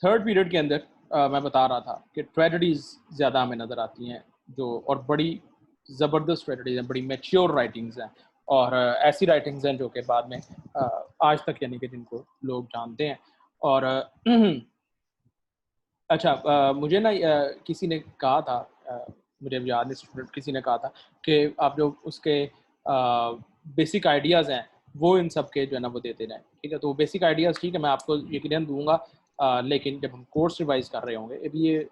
Third period के अंदर मैं बता रहा था कि ट्रेजेडीज़ ज़्यादा हमें नज़र आती हैं, जो और बड़ी ज़बरदस्त ट्रेजेडीज़ हैं, बड़ी मैच्योर राइटिंग्स हैं, और ऐसी राइटिंग्स हैं जो कि बाद में आज तक यानी कि जिनको लोग जानते हैं। और अच्छा, मुझे ना किसी ने कहा था, मुझे अब याद नहीं, स्टूडेंट किसी ने कहा था कि आप जो उसके बेसिक आइडियाज़ हैं, वो इन सब के जो है ना वो देते रहें, ठीक है? तो बेसिक आइडियाज़ ठीक है, मैं आपको यकीनन दूँगा, लेकिन जब हम कोर्स रिवाइज़ कर रहे होंगे, अभी ये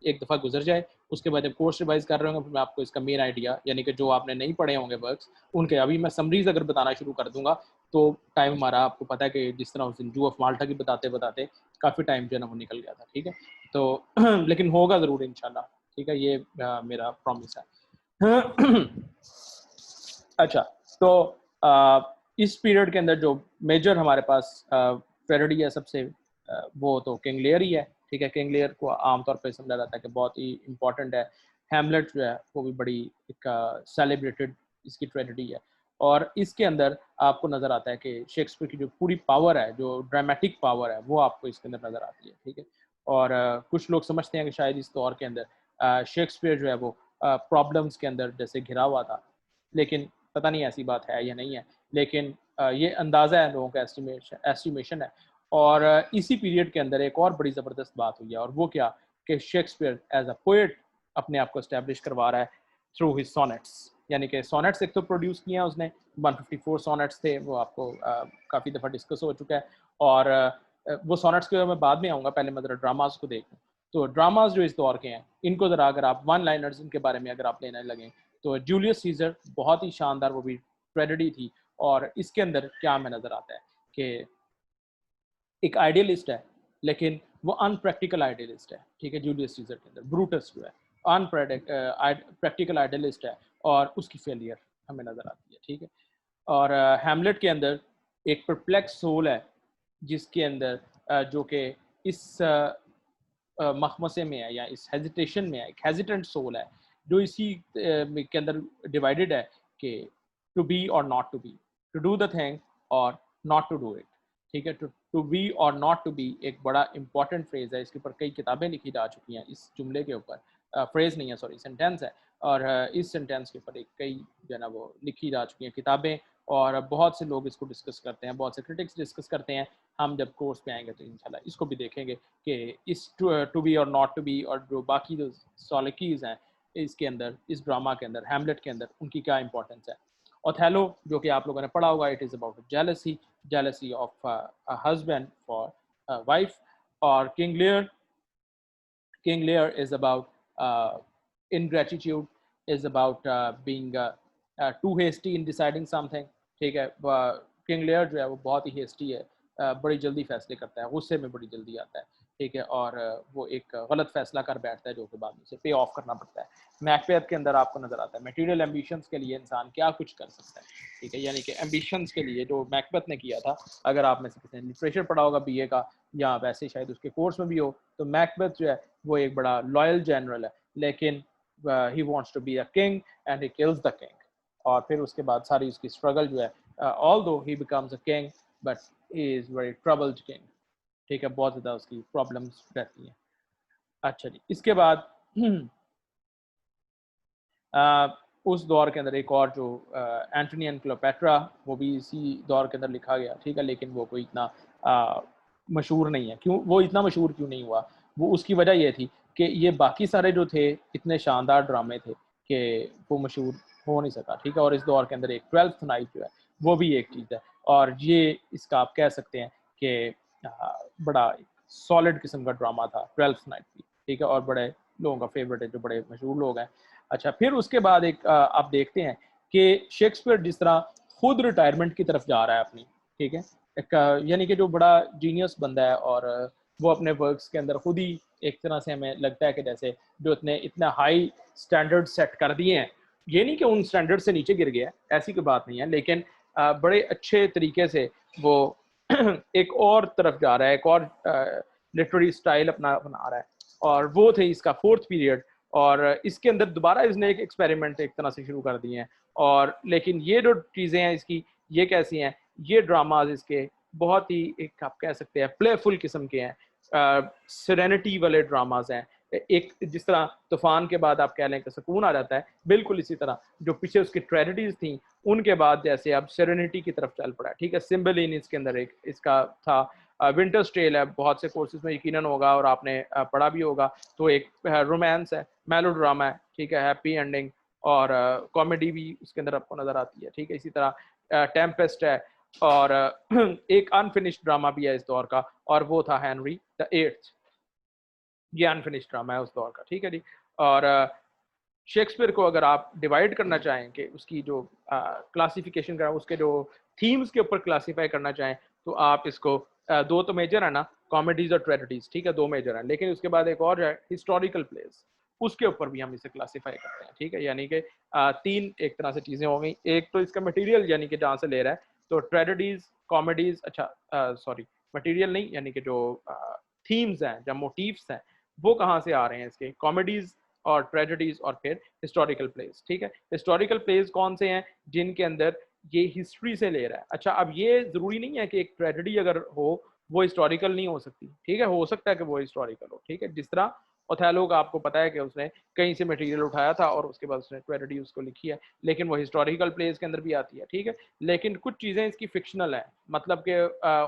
एक दफ़ा गुज़र जाए, उसके बाद जब कोर्स रिवाइज़ कर रहे होंगे, फिर मैं आपको इसका मेन आइडिया यानी कि जो आपने नहीं पढ़े होंगे वर्क्स, उनके अभी मैं समरीज़ अगर बताना शुरू कर दूँगा, तो टाइम हमारा, आपको पता है कि जिस तरह उस दिन जू ऑफ माल्टा की बताते-बताते काफ़ी टाइम जो है ना वो निकल गया था, ठीक है? तो लेकिन होगा ज़रूर इंशाल्लाह, ठीक है? ये मेरा प्रॉमिस है। अच्छा, तो इस पीरियड के अंदर जो मेजर हमारे पास ट्रेजेडी है सबसे, वो तो किंग लियर ही है, ठीक है? किंग लियर को आमतौर पे समझा जाता है कि बहुत ही इम्पोर्टेंट है। हैमलेट जो है वो भी बड़ी एक सेलिब्रेटेड इसकी ट्रेजेडी है, और इसके अंदर आपको नज़र आता है कि शेक्सपियर की जो पूरी पावर है, जो ड्रामेटिक पावर है, वो आपको इसके अंदर नज़र आती है, ठीक है? और कुछ लोग समझते हैं कि शायद इस दौर के अंदर शेक्सपियर जो है वो प्रॉब्लम्स के अंदर जैसे घिरा हुआ था, लेकिन पता नहीं ऐसी बात है या नहीं है, लेकिन ये अंदाज़ा है, लोगों का एस्टिमेशन है। और इसी पीरियड के अंदर एक और बड़ी ज़बरदस्त बात हुई है, और वो क्या कि शेक्सपियर एज़ अ पोएट अपने आप को एस्टैब्लिश करवा रहा है थ्रू हिज सोनेट्स, यानी कि सोनेट्स एक तो प्रोड्यूस किए हैं उसने, 154 सोनेट्स थे, वो आपको काफ़ी दफ़ा डिस्कस हो चुका है। और वो सोनेट्स के मैं बाद में आऊँगा, पहले मैं ज़रा ड्रामास को देखूँ। तो ड्रामास जो इस दौर के हैं, इनको ज़रा अगर आप वन लाइनर्स इनके बारे में अगर आप लेने लगें, तो जूलियस सीज़र बहुत ही शानदार वो भी ट्रेजेडी थी। और इसके अंदर क्या हमें नज़र आता है कि एक आइडियलिस्ट है, लेकिन वो अनप्रैक्टिकल आइडियलिस्ट है, ठीक है? जूलियस सीज़र के अंदर ब्रूटस जो है प्रैक्टिकल आइडियलिस्ट है, और उसकी फेलियर हमें नज़र आती है, ठीक है? और हैमलेट के अंदर एक परप्लेक्स सोल है, जिसके अंदर जो कि इस मखमसे में है, या इस हेजिटेशन में है, एक हेजिटेंट सोल है, जो इसी के अंदर डिवाइडेड है कि टू बी और not to be, to do the thing और नॉट टू डू इट, ठीक है? टू बी और नॉट टू बी एक बड़ा इंपॉर्टेंट फ्रेज है, इसके ऊपर कई किताबें लिखी जा चुकी हैं इस जुमले के ऊपर, फ्रेज नहीं है, सॉरी, सेंटेंस है। और इस सेंटेंस के ऊपर एक कई जो है ना वो लिखी जा चुकी हैं किताबें, और बहुत से लोग इसको डिस्कस करते हैं, बहुत से क्रिटिक्स डिस्कस करते हैं। हम जब कोर्स पे आएंगे तो इंशाल्लाह इसको भी देखेंगे कि इस टू बी और नॉट टू बी, और जो बाकी जो सॉलिकीज हैं इसके अंदर, इस ड्रामा के अंदर, हैमलेट के अंदर, उनकी क्या इंपॉर्टेंस है। ओथेलो जो कि आप लोगों ने पढ़ा होगा, it is about jealousy, jealousy of a husband for a wife. Or King Lear is about ingratitude, is about being too hasty in deciding something, ठीक है? किंग लेयर जो है वो बहुत ही हेस्टी है, बड़ी जल्दी फैसले करता है, गुस्से में बड़ी जल्दी आता है, ठीक है? और वो एक गलत फैसला कर बैठता है, जो कि बाद में उसे पे ऑफ करना पड़ता है। मैकबेथ के अंदर आपको नजर आता है मटेरियल एम्बिशंस के लिए इंसान क्या कुछ कर सकता है, ठीक है? यानी कि एम्बिशंस के लिए जो मैकबेथ ने किया था, अगर आप में से किसी ने लिटरेचर पढ़ा होगा बीए का, या वैसे शायद उसके कोर्स में भी हो, तो मैकबेथ जो है वो एक बड़ा लॉयल जनरल है, लेकिन he wants to be a king and he kills the king. और फिर उसके बाद सारी उसकी स्ट्रगल जो है, although he becomes a king, but he is very troubled king, ठीक है? बहुत ज़्यादा उसकी प्रॉब्लम्स रहती हैं। अच्छा जी, इसके बाद उस दौर के अंदर एक और जो एंटोनी एंड क्लोपेट्रा, वो भी इसी दौर के अंदर लिखा गया, ठीक है? लेकिन वो कोई इतना मशहूर नहीं है। क्यों वो इतना मशहूर क्यों नहीं हुआ? वो उसकी वजह ये थी कि ये बाकी सारे जो थे, इतने शानदार ड्रामे थे कि वो मशहूर हो नहीं सका, ठीक है? और इस दौर के अंदर एक ट्वेल्थ नाइट जो है, वो भी एक चीज़ है, और ये इसका आप कह सकते हैं कि बड़ा सॉलिड किस्म का ड्रामा था ट्वेल्थ नाइट भी, ठीक है? और बड़े लोगों का फेवरेट है, जो बड़े मशहूर लोग हैं। अच्छा, फिर उसके बाद एक आप देखते हैं कि शेक्सपियर जिस तरह खुद रिटायरमेंट की तरफ जा रहा है अपनी, ठीक है? एक यानी कि जो बड़ा जीनियस बंदा है, और वो अपने वर्क्स के अंदर खुद ही एक तरह से हमें लगता है कि जैसे जो इतना हाई स्टैंडर्ड सेट कर दिए हैं, ये नहीं कि उन स्टैंडर्ड से नीचे गिर गया, ऐसी कोई बात नहीं है, लेकिन बड़े अच्छे तरीके से वो एक और तरफ जा रहा है, एक और लिटरेरी स्टाइल अपना बना रहा है, और वो थे इसका फोर्थ पीरियड। और इसके अंदर दोबारा इसने एक एक्सपेरिमेंट एक तरह से शुरू कर दिए हैं, और लेकिन ये जो चीज़ें हैं इसकी, ये कैसी हैं, ये ड्रामाज इसके बहुत ही एक आप कह सकते हैं प्लेफुल किस्म के हैं, सेरेनिटी वाले ड्रामाज हैं, एक जिस तरह तूफान के बाद आप कह लें कि सुकून आ जाता है, बिल्कुल इसी तरह जो पीछे उसकी ट्रेजेडीज थी उनके बाद जैसे अब सेरेनिटी की तरफ चल पड़ा, ठीक है। सिम्बलिन इसके अंदर एक इसका था। विंटर्स टेल है, बहुत से कोर्सेज में यकीनन होगा और आपने पढ़ा भी होगा, तो एक रोमांस है, मेलोड्रामा है, ठीक है, हैप्पी एंडिंग, और कॉमेडी भी उसके अंदर आपको नजर आती है, ठीक है। इसी तरह टेम्पेस्ट है, और एक अनफिनिश्ड ड्रामा भी है इस दौर का, और वो था हेनरी द एट्थ। ये अनफिनिश्ड ड्रामा है उस दौर का, ठीक है जी। और शेक्सपियर को अगर आप डिवाइड करना चाहें कि उसकी जो क्लासिफिकेशन करें, उसके जो थीम्स के ऊपर क्लासीफाई करना चाहें, तो आप इसको दो तो मेजर है ना, कॉमेडीज और ट्रेजेडीज, ठीक है, दो मेजर हैं, लेकिन उसके बाद एक और है हिस्टोरिकल प्लेस, उसके ऊपर भी हम इसे क्लासीफाई करते हैं, ठीक है। यानी कि तीन एक तरह से चीज़ें हो गई। एक तो इसका मटेरियल यानी कि जहाँ से ले रहा है, तो ट्रेजेडीज, कॉमेडीज, अच्छा सॉरी मटेरियल नहीं, यानी कि जो थीम्स हैं, जो मोटिव्स हैं, वो कहाँ से आ रहे हैं इसके, कॉमेडीज और ट्रेजेडीज और फिर हिस्टोरिकल प्लेस, ठीक है। हिस्टोरिकल प्लेस कौन से हैं, जिनके अंदर ये हिस्ट्री से ले रहा है। अच्छा, अब ये जरूरी नहीं है कि एक ट्रेजेडी अगर हो वो हिस्टोरिकल नहीं हो सकती, ठीक है, हो सकता है कि वो हिस्टोरिकल हो, ठीक है। जिस तरह ओथेलो का आपको पता है कि उसने कहीं से मटेरियल उठाया था और उसके बाद उसने ट्रेजेडी उसको लिखी है, लेकिन वो हिस्टोरिकल प्लेस के अंदर भी आती है, ठीक है। लेकिन कुछ चीज़ें इसकी फिक्शनल है, मतलब कि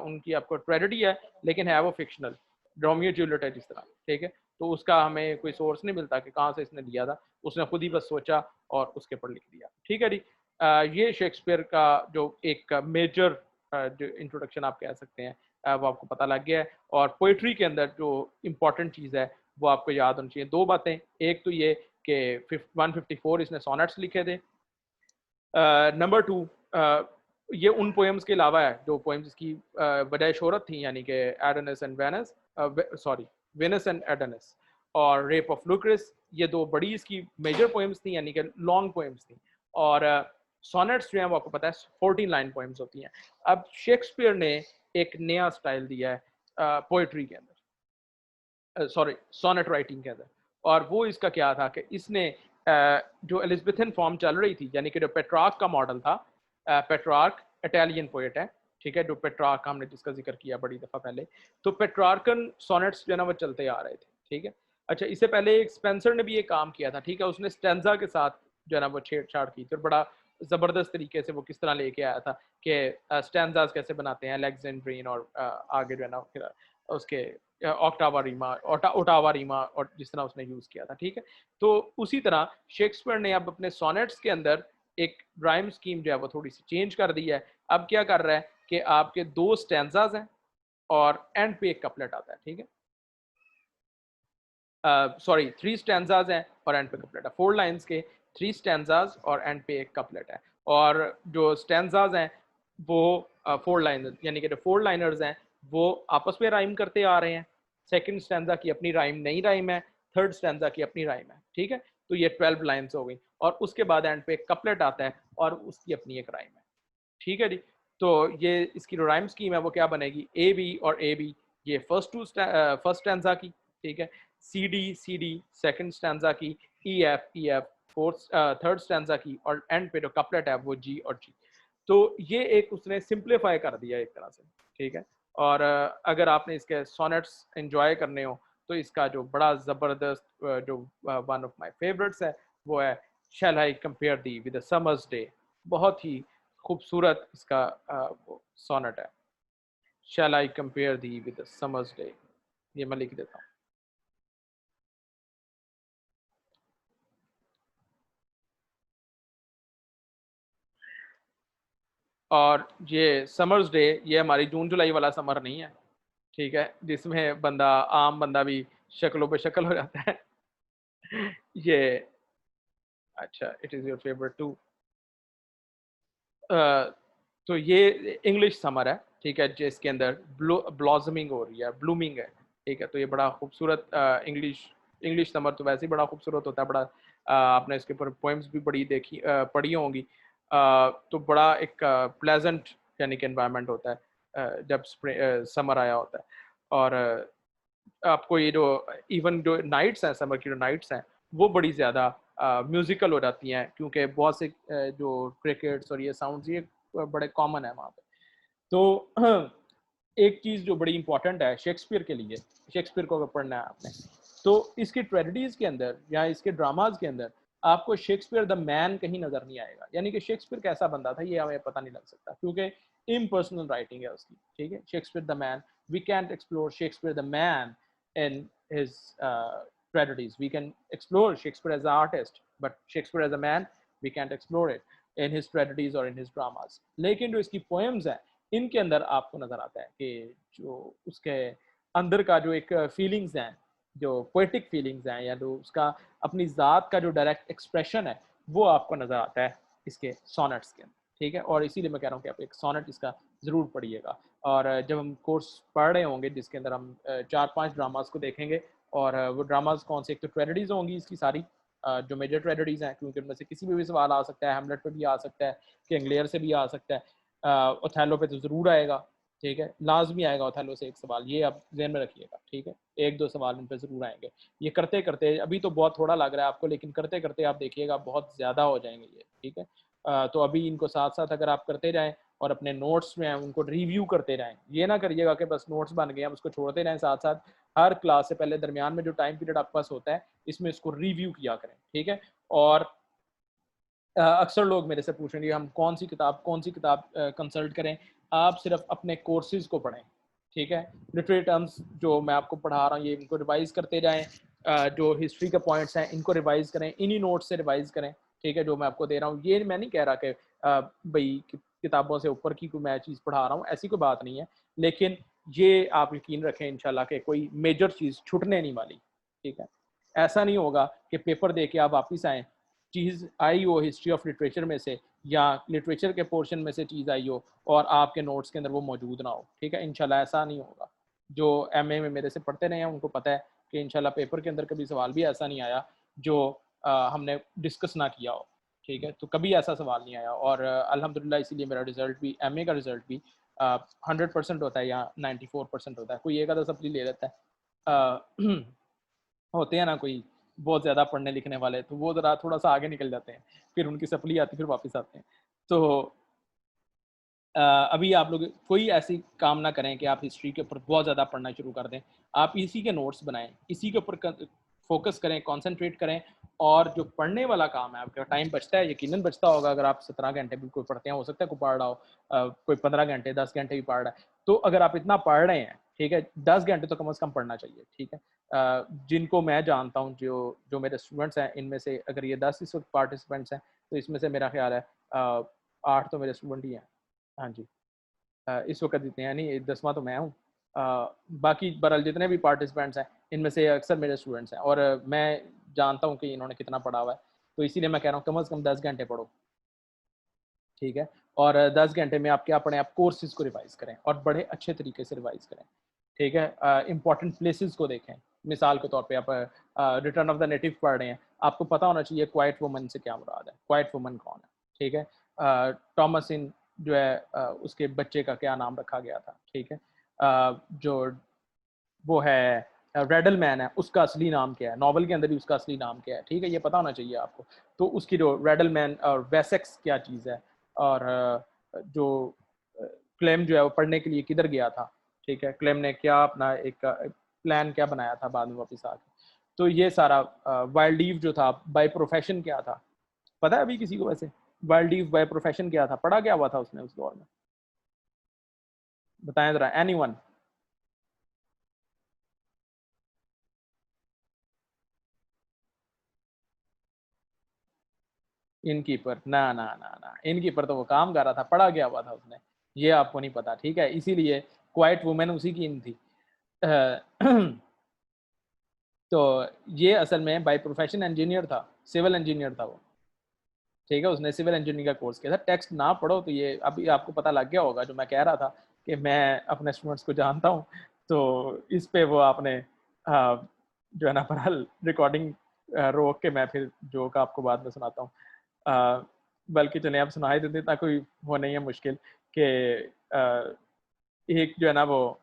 उनकी आपको ट्रेजेडी है लेकिन है वो फिक्शनल, रोमियो जूलियट है जिस तरह, ठीक है। तो उसका हमें कोई सोर्स नहीं मिलता कि कहाँ से इसने लिया था, उसने खुद ही बस सोचा और उसके ऊपर लिख दिया, ठीक है जी। ये शेक्सपियर का जो एक मेजर जो इंट्रोडक्शन आप कह सकते हैं, वो आपको पता लग गया है। और पोइट्री के अंदर जो इम्पोर्टेंट चीज़ है वो आपको याद होनी चाहिए। दो बातें, एक तो ये कि 154 इसने सोनेट्स लिखे थे। नंबर टू, ये उन पोएम्स के अलावा है जो पोएम्स की बजाय शोहरत थी, यानी कि Adonis and Venus, sorry Venus and Adonis और रेप ऑफ लुक्रेस, ये दो बड़ी इसकी मेजर पोएम्स थी, यानी कि लॉन्ग पोएम्स थी। और सोनेट्स जो हैं वो आपको पता है 14 लाइन पोएम्स होती हैं। अब शेक्सपियर ने एक नया स्टाइल दिया है पोइट्री के अंदर, सॉरी सोनेट राइटिंग के अंदर, और वो इसका क्या था कि इसने जो एलिजाबेथन फॉर्म चल रही थी, यानी कि जो पेट्रार्क का मॉडल था, पेट्रार्क इटालियन पोएट है, ठीक है, जो पेट्रार्क हमने जिसका जिक्र किया बड़ी दफ़ा पहले, तो पेट्रार्कन सोनेट्स जो है ना वो चलते आ रहे थे, ठीक है। अच्छा, इससे पहले एक स्पेंसर ने भी ये काम किया था, ठीक है, उसने स्टेंजा के साथ जो है ना वो छेड़छाड़ की थी, और बड़ा ज़बरदस्त तरीके से वो किस तरह लेके आया था कि स्टेंजाज कैसे बनाते हैं अलेक्जेंड्रियन, और आगे जो है ना फिर उसके ऑक्टावा रीमा, ओटावा रीमा, और जिस तरह उसने यूज़ किया था, ठीक है। तो उसी तरह शेक्सपियर ने अब अपने सोनेट्स के अंदर एक राइम स्कीम जो है वो थोड़ी सी चेंज कर दी है। अब क्या कर रहा है कि आपके दो स्टैंजाज हैं और एंड पे एक कपलेट आता है, ठीक है, सॉरी 3 स्टैंजाज हैं और एंड पे कपलेट है, 4 लाइंस के 3 स्टैंजाज और एंड पे एक कपलेट है। और जो स्टैंजाज हैं वो 4 लाइन, यानी कि जो 4 लाइनर्स हैं वो आपस में राइम करते आ रहे हैं। सेकंड स्टैंजा की अपनी राइम नहीं राइम है, थर्ड स्टैंजा की अपनी राइम है, ठीक है। तो ये 12 लाइन्स हो गई, और उसके बाद एंड पे एक कपलेट आता है और उसकी अपनी एक राइम है, ठीक है जी। तो ये इसकी जो राइम स्कीम है वो क्या बनेगी, ए बी और ए बी, ये फर्स्ट स्टैंजा की, ठीक है, सी डी सेकंड स्टैंजा की, E F fourth third stanza की, और एंड पे जो कपलेट है वो जी और जी। तो ये एक उसने सिंप्लीफाई कर दिया एक तरह से, ठीक है। और अगर आपने इसके सोनेट्स एंजॉय करने हो तो इसका जो बड़ा ज़बरदस्त जो वन ऑफ माय फेवरेट्स है वो है shall I compare thee with a summer's day. बहुत ही खूबसूरत इसका वो सोनेट है, shall I compare thee with a summer's day. ये मैं लिख देता हूँ। और ये समर्स डे, ये हमारी जून जुलाई वाला समर नहीं है, ठीक है, जिसमें बंदा आम बंदा भी शक्लों पे शक्ल हो जाता है। ये अच्छा, it is your favourite too. तो ये इंग्लिश समर है, ठीक है, जिसके अंदर ब्लॉसमिंग हो रही है, ब्लूमिंग है, ठीक है। तो ये बड़ा खूबसूरत इंग्लिश इंग्लिश समर तो वैसे ही बड़ा खूबसूरत होता है, बड़ा आपने इसके ऊपर पोएम्स भी बड़ी देखी पढ़ी होंगी। तो बड़ा एक प्लेजेंट यानी कि एनवायरनमेंट होता है जब समर आया होता है। और आपको ये जो इवन जो नाइट्स हैं, समर की जो नाइट्स हैं वो बड़ी ज़्यादा म्यूज़िकल हो जाती हैं, क्योंकि बहुत से जो क्रिकेट्स और ये साउंड्स ये बड़े कॉमन है वहाँ पे। तो एक चीज़ जो बड़ी इंपॉर्टेंट है शेक्सपियर के लिए, शेक्सपियर को अगर पढ़ना है आपने, तो इसकी ट्रेजेडीज़ के अंदर या इसके ड्रामाज़ के अंदर आपको शेक्सपियर द मैन कहीं नज़र नहीं आएगा। यानी कि शेक्सपियर कैसा बंदा था, ये हमें पता नहीं लग सकता, क्योंकि इम्पर्सनल राइटिंग है उसकी, ठीक है? Shakespeare the man, we can't explore Shakespeare the man in his tragedies. We can explore Shakespeare as an artist, but Shakespeare as a man, we can't explore it in his tragedies or in his dramas. लेकिन जो इसकी poems हैं, इनके अंदर आपको नजर आता है कि जो उसके अंदर का जो एक फीलिंग्स हैं, जो पोएटिक फीलिंग्स हैं, या जो उसका अपनी ज़ात का जो डायरेक्ट एक्सप्रेशन है, वो आपको नज़र आता है इसके सोनेट्स के अंदर, ठीक है? और इसीलिए मैं कह रहा हूँ कि आप एक सोनेट इसका ज़रूर पढ़िएगा। और जब हम कोर्स पढ़ रहे होंगे जिसके अंदर हम 4-5 ड्रामास को देखेंगे, और वो ड्रामास कौन से, एक तो ट्रेजेडीज़ होंगी इसकी सारी, जो मेजर ट्रेजेडीज़ हैं, क्योंकि उनमें से किसी पे भी सवाल आ सकता है, हैमलेट पे भी आ सकता है, किंग लियर से भी आ सकता है, ओथेलो पे तो ज़रूर आएगा, ठीक है? लाज़मी आएगा ओथेलो से एक सवाल, ये आप ज़हन में रखिएगा, ठीक है? 1-2 सवाल इन पे ज़रूर आएँगे। ये करते-करते अभी तो बहुत थोड़ा लग रहा है आपको, लेकिन करते-करते आप देखिएगा बहुत ज़्यादा हो जाएँगे ये, ठीक है? तो अभी इनको साथ-साथ अगर आप करते जाएँ और अपने नोट्स में हैं उनको रिव्यू करते रहें। ये ना करिएगा कि बस नोट्स बन गए, हम उसको छोड़ते रहें, साथ-साथ हर क्लास से पहले दरमियान में जो टाइम पीरियड आपके पास होता है, इसमें इसको रिव्यू किया करें, ठीक है? और अक्सर लोग मेरे से पूछेंगे हम कौन सी किताब कंसल्ट करें? आप सिर्फ़ अपने कोर्सेज़ को पढ़ें, ठीक है? लिटरेरी टर्म्स जो मैं आपको पढ़ा रहा हूँ, ये इनको रिवाइज़ करते जाएँ। जो हिस्ट्री के पॉइंट्स हैं, इनको रिवाइज़ करें, इन्हीं नोट्स से रिवाइज़ करें, ठीक है? जो मैं आपको दे रहा हूँ, ये मैं नहीं कह रहा कि भई किताबों से ऊपर की कोई मैं चीज़ पढ़ा रहा हूँ, ऐसी कोई बात नहीं है। लेकिन ये आप यकीन रखें इंशाल्लाह कि कोई मेजर चीज़ छूटने नहीं वाली, ठीक है? ऐसा नहीं होगा कि पेपर दे के आप वापिस आएँ, चीज़ आई हो हिस्ट्री ऑफ लिटरेचर में से या लिटरेचर के पोर्शन में से चीज़ आई हो और आपके नोट्स के अंदर वो मौजूद ना हो, ठीक है? इंशाल्लाह ऐसा नहीं होगा। जो एमए में मेरे से पढ़ते रहे हैं उनको पता है कि इंशाल्लाह पेपर के अंदर कभी सवाल भी ऐसा नहीं आया जो हमने डिस्कस ना किया हो, ठीक है? तो कभी ऐसा सवाल नहीं आया, और अल्हम्दुलिल्लाह इसीलिए मेरा रिज़ल्ट भी, एमए का रिज़ल्ट भी 100% होता है या 94% होता है। कोई एक आधा सप्ली ले लेता है। अ, होते हैं ना कोई बहुत ज़्यादा पढ़ने लिखने वाले, तो वो ज़रा थोड़ा-सा आगे निकल जाते हैं, फिर उनकी सप्ली आती है, फिर वापस आते हैं। तो अभी आप लोग कोई ऐसी काम ना करें कि आप हिस्ट्री के ऊपर बहुत ज़्यादा पढ़ना शुरू कर दें। आप इसी के नोट्स बनाएँ, इसी के ऊपर फ़ोकस करें, कॉन्संट्रेट करें, और जो पढ़ने वाला काम है, आपका टाइम बचता है, यकीनन बचता होगा अगर आप 17 घंटे भी कोई पढ़ते हैं, हो सकता है कोई पढ़ रहा हो, कोई 15 घंटे, 10 घंटे भी पढ़ रहा है। तो अगर आप इतना पढ़ रहे हैं, ठीक है, 10 घंटे तो कम से कम पढ़ना चाहिए, ठीक है? जिनको मैं जानता हूँ, जो जो मेरे स्टूडेंट्स हैं, इनमें से अगर ये 10 इस वक़्त पार्टिसिपेंट्स हैं, तो इसमें से मेरा ख़्याल है 8 तो मेरे स्टूडेंट ही हैं। हाँ जी। इस वक़्त जितने हैं नहीं, 10वाँ तो मैं हूँ। बाकी बहरहाल जितने भी पार्टिसिपेंट्स हैं, इनमें से अक्सर मेरे स्टूडेंट्स हैं, और मैं जानता हूँ कि इन्होंने कितना पढ़ा हुआ है। तो इसीलिए मैं कह रहा हूँ कम से कम 10 घंटे पढ़ो, ठीक है? और 10 घंटे में आप क्या पढ़ें, आप कोर्सेज़ को रिवाइज़ करें और बड़े अच्छे तरीके से रिवाइज़ करें, ठीक है? इम्पोर्टेंट प्लेसेस को देखें। मिसाल के तौर पे आप रिटर्न ऑफ द नेटिव पढ़ रहे हैं, आपको पता होना चाहिए क्वाइट वुमन से क्या मुराद है, क्वाइट वुमन कौन है, ठीक है? थॉमसिन जो है, उसके बच्चे का क्या नाम रखा गया था, ठीक है? जो वो है रेडल मैन है, उसका असली नाम क्या है? नॉवल के अंदर ही उसका असली नाम क्या है? ठीक है? ये पता होना चाहिए आपको। तो उसकी जो रेडल मैन और वेसेक्स क्या चीज़ है, और जो क्लेम जो है वो पढ़ने के लिए किधर गया था, ठीक है? क्लेम ने क्या अपना एक प्लान क्या बनाया था बाद में वापस आके। तो ये सारा वाइल्ड ईव जो था बाय प्रोफेशन क्या था? पता है अभी किसी को वैसे? वाइल्ड ईव बाय प्रोफेशन क्या था? पढ़ा क्या हुआ था उसने उस दौर में? बताएँ ज़रा एनीवन? इनकीपर ना, ना, ना, ना, इनकीपर तो वो काम कर रहा था, पढ़ा क्या हुआ था उसने, ये आपको नहीं पता, ठीक है? इसीलिए क्वाइट वुमेन उसी की इन थी। अ, तो ये असल में बाय प्रोफेशन इंजीनियर था, सिविल इंजीनियर था वो, ठीक है? उसने सिविल इंजीनियरिंग का कोर्स किया था। टेक्स्ट ना पढ़ो तो ये अभी आपको पता लग गया होगा जो मैं कह रहा था कि मैं अपने स्टूडेंट्स को जानता हूँ, तो इस पे वो आपने जो है ना बहरहाल रिकॉर्डिंग रोक के मैं फिर जोक आपको बाद में सुनाता हूँ। बल्कि चलें आप सुना ही देते, इतना कोई वो नहीं है मुश्किल कि अ, एक जो है ना वो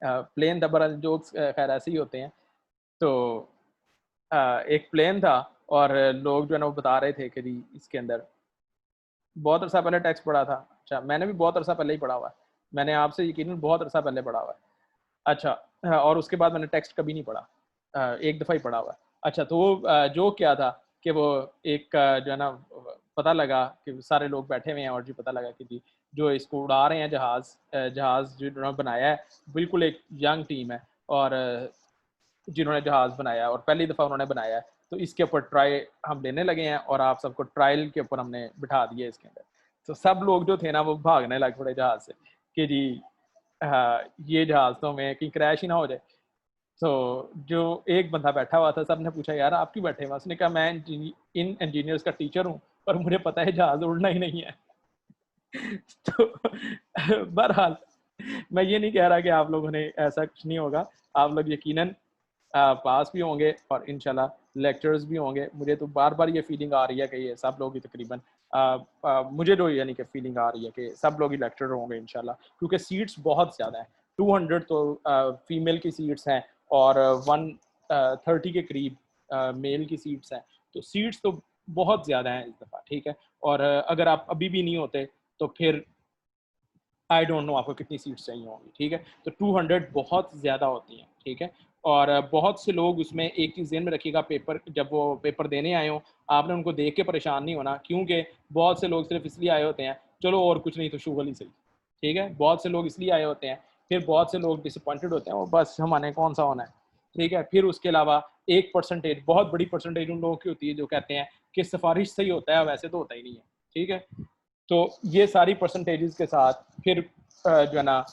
प्लेन था, बहरहाल जोक्स खैर ऐसे ही होते हैं। तो एक प्लेन था और लोग जो है ना वो बता रहे थे कि जी इसके अंदर बहुत अरसा पहले टेक्स्ट पढ़ा था। अच्छा, मैंने भी बहुत अरसा पहले ही पढ़ा हुआ है। मैंने आपसे यकीनन बहुत अरसा पहले पढ़ा हुआ है। अच्छा, और उसके बाद मैंने टेक्स्ट कभी नहीं पढ़ा। एक दफ़ा ही पढ़ा हुआ है। अच्छा, तो वो जो क्या था कि वो एक जो है ना पता लगा कि सारे लोग बैठे हुए हैं और जी पता लगा कि जी जो इसको उड़ा रहे हैं जहाज़, जहाज़ जिन्होंने बनाया है, बिल्कुल एक यंग टीम है और जिन्होंने जहाज़ बनाया है और पहली दफ़ा उन्होंने बनाया है, तो इसके ऊपर ट्राई हम लेने लगे हैं और आप सबको ट्रायल के ऊपर हमने बिठा दिया इसके अंदर। तो सब लोग जो थे ना वो भागने लग पड़े जहाज़ से कि जी ये जहाज़ तो हमें कहीं क्रैश ही ना हो जाए। तो जो एक बंदा बैठा हुआ था, सबने पूछा यार आप क्यों बैठे हुए? उसने कहा मैं इन इंजीनियर्स का टीचर हूँ और मुझे पता है जहाज़ उड़ना ही नहीं है। तो बहरहाल मैं ये नहीं कह रहा कि आप लोगों ने ऐसा कुछ नहीं होगा। आप लोग यकीनन पास भी होंगे और इंशाल्लाह लेक्चर्स भी होंगे। मुझे तो बार-बार ये फीलिंग आ रही है कि ये सब लोग ही तकरीबन मुझे तो यानी कि फीलिंग आ रही है कि सब लोग ही लेक्चरर होंगे इंशाल्लाह क्योंकि सीट्स बहुत ज़्यादा हैं। 200 तो फीमेल की सीट्स हैं और 130 के करीब मेल की सीट्स हैं। तो सीट्स तो बहुत ज़्यादा हैं इस दफ़ा, ठीक है? और अगर आप अभी भी नहीं होते तो फिर आई डोंट नो आपको कितनी सीट्स चाहिए होंगी, ठीक है? तो 200 बहुत ज़्यादा होती हैं, ठीक है? और बहुत से लोग उसमें एक चीज़ ज़हन में रखिएगा पेपर जब वो पेपर देने आए हों, आपने उनको देख के परेशान नहीं होना क्योंकि बहुत से लोग सिर्फ़ इसलिए आए होते हैं, चलो और कुछ नहीं तो शुगल ही सही, ठीक है? बहुत से लोग इसलिए आए होते हैं, फिर बहुत से लोग डिसअपॉइंटेड होते हैं, वो बस हमने कौन-सा होना है, ठीक है? फिर उसके अलावा एक परसेंटेज बहुत बड़ी परसेंटेज उन लोगों की होती है जो कहते हैं कि सिफ़ारिश से ही होता है, वैसे तो होता ही नहीं है, ठीक है? तो ये सारी परसेंटेजेस के साथ फिर जो है ना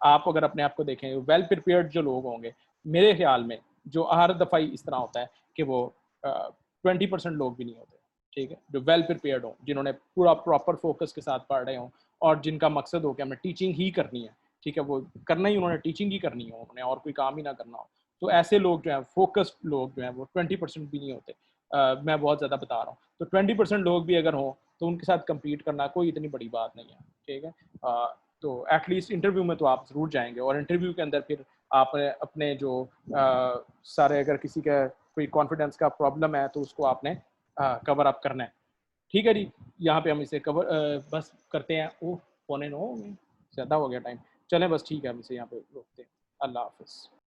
आप अगर अपने आप को देखें वेल प्रिपेयर्ड जो लोग होंगे मेरे ख्याल में जो हर दफ़ा ही इस तरह होता है कि वो 20% लोग भी नहीं होते, ठीक है? जो वेल प्रिपेयर्ड हों, जिन्होंने पूरा प्रॉपर फ़ोकस के साथ पढ़ रहे हों और जिनका मकसद हो कि हमें टीचिंग ही करनी है, ठीक है? वो करना ही उन्होंने टीचिंग ही करनी हो, उन्होंने और कोई काम ही ना करना हो। तो ऐसे लोग जो हैं फ़ोकस्ड लोग जो हैं वो 20% भी नहीं होते। मैं बहुत ज़्यादा बता रहा हूँ। तो 20% लोग भी अगर हों तो उनके साथ कम्पीट करना कोई इतनी बड़ी बात नहीं है, ठीक है? तो एटलीस्ट इंटरव्यू में तो आप ज़रूर जाएँगे और इंटरव्यू के अंदर फिर आप अपने जो सारे अगर किसी का कोई कॉन्फिडेंस का प्रॉब्लम है तो उसको आपने कवर अप करना है। ठीक है जी, यहाँ पे हम इसे बस करते हैं। ओह! पौने 9 हो गए, ज़्यादा हो गया टाइम। चलें बस ठीक है, हम इसे यहाँ पे रोकते हैं। अल्लाह हाफ़िज़।